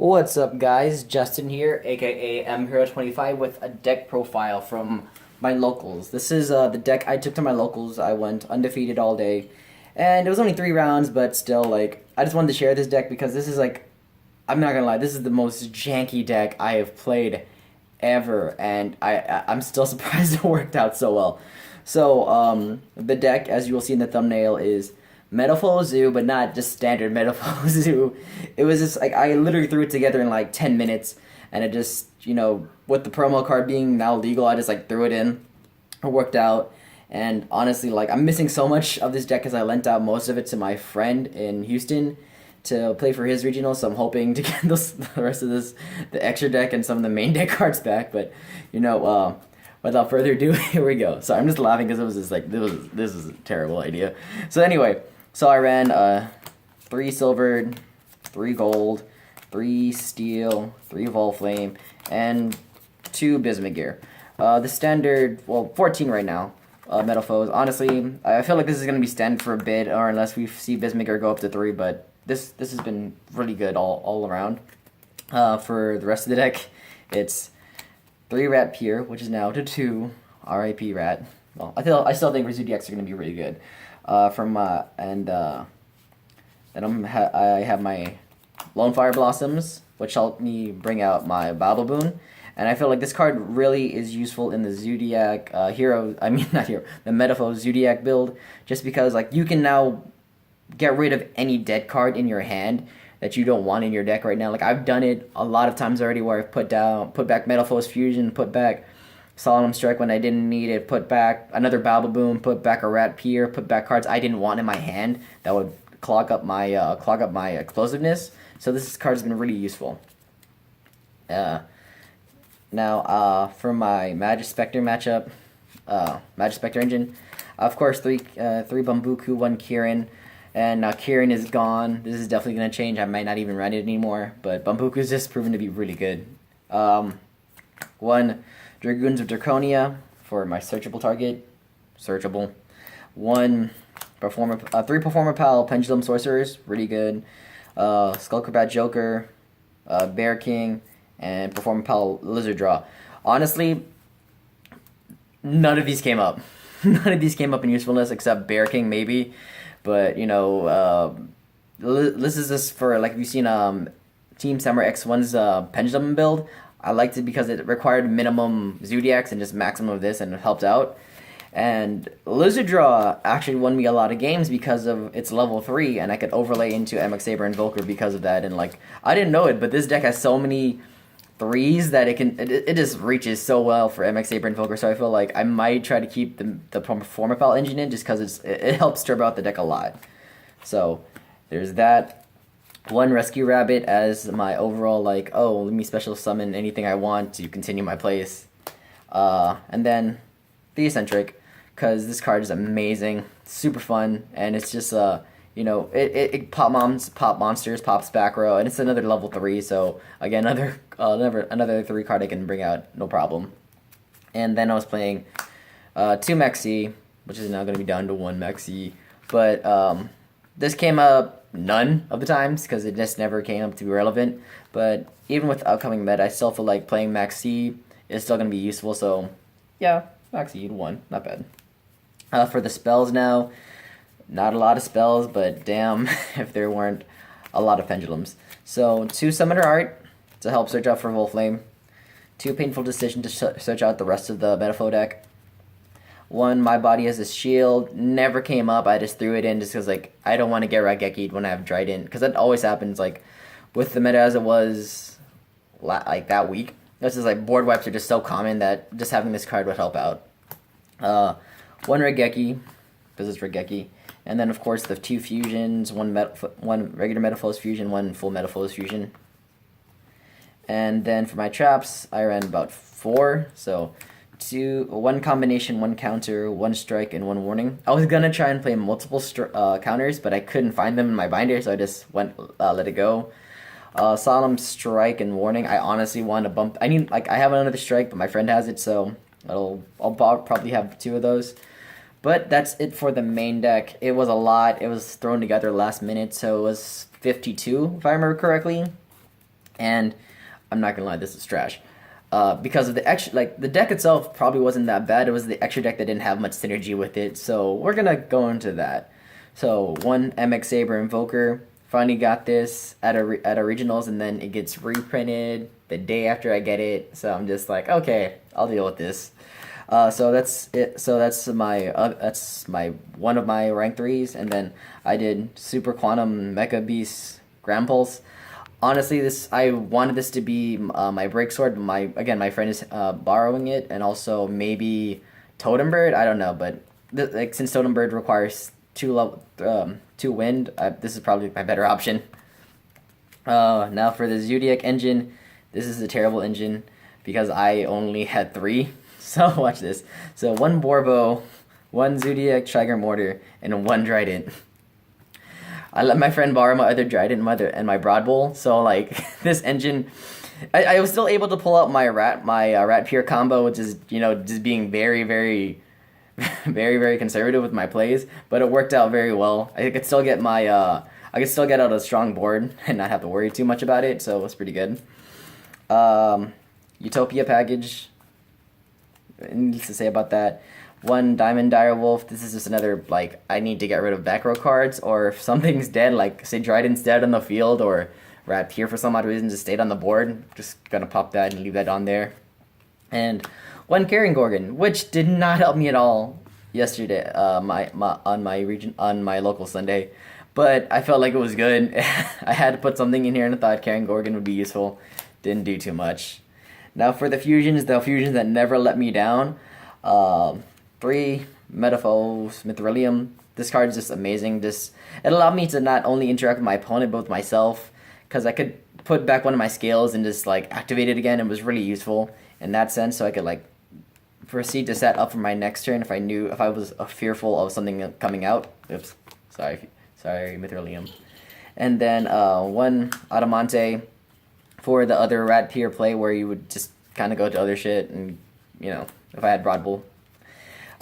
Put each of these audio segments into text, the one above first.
What's up, guys? Justin here, aka MHero25, with a deck profile from my locals. This is the deck I took to my locals. I went undefeated all day, and it was only 3 rounds, but still, I just wanted to share this deck because this is I'm not gonna lie, this is the most janky deck I have played ever, and I'm still surprised it worked out so well. So, the deck, as you will see in the thumbnail, is Metalfoes, but not just standard Metalfoes. It was just I literally threw it together in like 10 minutes, and it just with the promo card being now legal, I just threw it in. It worked out, and honestly, I'm missing so much of this deck because I lent out most of it to my friend in Houston to play for his regional. So I'm hoping to get the rest of the extra deck and some of the main deck cards back. But without further ado, here we go. So I'm just laughing because it was just this was a terrible idea. So anyway. So I ran 3 silver, 3 gold, 3 steel, 3 Volflame, and 2 Bismuth gear. The standard, 14 right now, Metalfoes. Honestly, I feel like this is going to be standard for a bit, or unless we see Bismuth gear go up to 3, but this has been really good all around. For the rest of the deck, it's 3 Rat Pier, which is now to 2 RIP Rat. Well, I still think zoodiacs are going to be really good. I have my Lone Fire Blossoms, which help me bring out my Babel Boon. And I feel like this card really is useful in the Zoodiac the Metalfoes Zoodiac build, just because you can now get rid of any dead card in your hand that you don't want in your deck right now. I've done it a lot of times already, where I've put back Metalfoes Fusion, put back Solemn Strike when I didn't need it, put back another Babel Boom, put back a Rat Pier, put back cards I didn't want in my hand that would clog up my explosiveness. So this card's been really useful. Now for my Magic Spectre matchup, Magic Spectre engine, of course three Bambuku, 1 Kirin, and now Kirin is gone. This is definitely gonna change. I might not even run it anymore, but Bambuku's just proven to be really good. 1 Dragoons of Draconia for my searchable target. Searchable. 3 Performer Pal Pendulum Sorcerers, really good. Skullcrobat Joker, Bear King, and Performer Pal Lizard Draw. Honestly, none of these came up. None of these came up in usefulness except Bear King maybe. But this is just for if you've seen Team Samurai X1's Pendulum build. I liked it because it required minimum Zoodiacs and just maximum of this, and it helped out. And Lizard Draw actually won me a lot of games because of its level 3, and I could overlay into MX Saber and Volker because of that. And I didn't know it, but this deck has so many 3s that it just reaches so well for MX Saber and Volker. So I feel like I might try to keep the Performer Pal engine in just because it helps turbo out the deck a lot. So there's that. 1 Rescue Rabbit as my overall, let me special summon anything I want to continue my place. And then the Eccentric, because this card is amazing, super fun, and it's just, it pop monsters, pops back row, and it's another level 3, so again, another 3 card I can bring out, no problem. And then I was playing 2 Mexi, which is now going to be down to 1 Mexi, but this came up none of the times because it just never came up to be relevant. But even with upcoming meta, I still feel like playing Max C is still going to be useful. So yeah, Max C 1, not bad. For the spells now, not a lot of spells, but damn if there weren't a lot of pendulums. So 2 Summoner Art to help search out for Volflame. 2 Painful Decision to search out the rest of the Metalfoe deck. 1 My Body Has a Shield, never came up. I just threw it in just because I don't want to get Rageki'd when I have Trident, because that always happens with the meta as it was that week. This is board wipes are just so common that just having this card would help out. 1 Raigeki, because it's Raigeki, and then of course the 2 fusions, one regular Metalfoes fusion, 1 full Metalfoes fusion. And then for my traps, I ran about 4, so 1 combination, 1 counter, 1 strike, and 1 warning. I was gonna try and play multiple counters, but I couldn't find them in my binder, so I just let it go. Solemn Strike and warning. I honestly want to bump. I have another strike, but my friend has it, so I'll probably have 2 of those. But that's it for the main deck. It was a lot. It was thrown together last minute, so it was 52 if I remember correctly. And I'm not gonna lie, this is trash. Because of the extra, like the deck itself probably wasn't that bad. It was the extra deck that didn't have much synergy with it. So we're gonna go into that. So one MX Saber Invoker. Finally got this at a regionals, and then it gets reprinted the day after I get it. So I'm just like, okay, I'll deal with this. So that's it. So that's my one of my rank 3s, and then I did Super Quantum Mecha Beast Grand Pulse. Honestly, I wanted this to be my break sword. My friend is borrowing it, and also maybe Totem Bird. I don't know, but since Totem Bird requires 2 wind, this is probably my better option. Now for the Zoodiac engine, this is a terrible engine because I only had 3. So watch this. So 1 Borbo, 1 Zoodiac Trigger Mortar, and 1 Trident. I let my friend borrow my other Trident and my Broad Bowl. So like this engine, I was still able to pull out my Rat Pier combo, which is just being very very very very conservative with my plays, but it worked out very well. I could still get out a strong board and not have to worry too much about it. So it was pretty good. Utopia package. Needs to say about that. 1 Diamond Direwolf. This is just another, like, I need to get rid of back row cards, or if something's dead, like say Dryden's dead on the field, or Rat Pier for some odd reason just stayed on the board, just gonna pop that and leave that on there. And 1 Carrion Gorgon, which did not help me at all yesterday, on my local Sunday, but I felt like it was good. I had to put something in here, and I thought Carrion Gorgon would be useful. Didn't do too much. Now for the fusions that never let me down. 3 Metalfoes, Mithrilium. This card is just amazing. It allowed me to not only interact with my opponent, but with myself, because I could put back one of my scales and just like activate it again. It was really useful in that sense, so I could like proceed to set up for my next turn if I was fearful of something coming out. Oops, sorry, Mithrilium. And then 1 Adamante for the other Rat Pier play, where you would just kind of go to other shit, and if I had Broad Bull.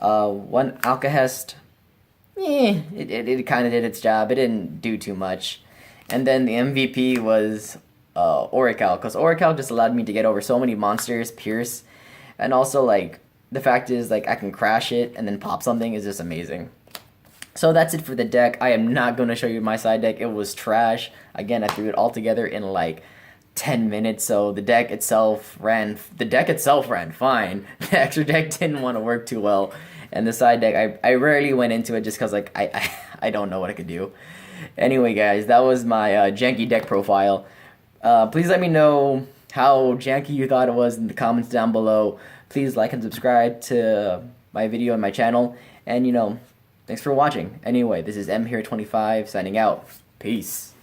1 Alcahest. It kind of did its job. It didn't do too much. And then the MVP was Oracle, because Oracle just allowed me to get over so many monsters, Pierce, and also like the fact is like I can crash it and then pop something is just amazing. So that's it for the deck. I am not going to show you my side deck. It was trash. Again, I threw it all together in like 10 minutes, so the deck itself ran fine. The extra deck didn't want to work too well, and the side deck I rarely went into it just because like I don't know what I could do. Anyway guys, that was my janky deck profile. Please let me know how janky you thought it was in the comments down below. Please like and subscribe to my video and my channel, and thanks for watching. Anyway, this is M here 25 signing out. Peace.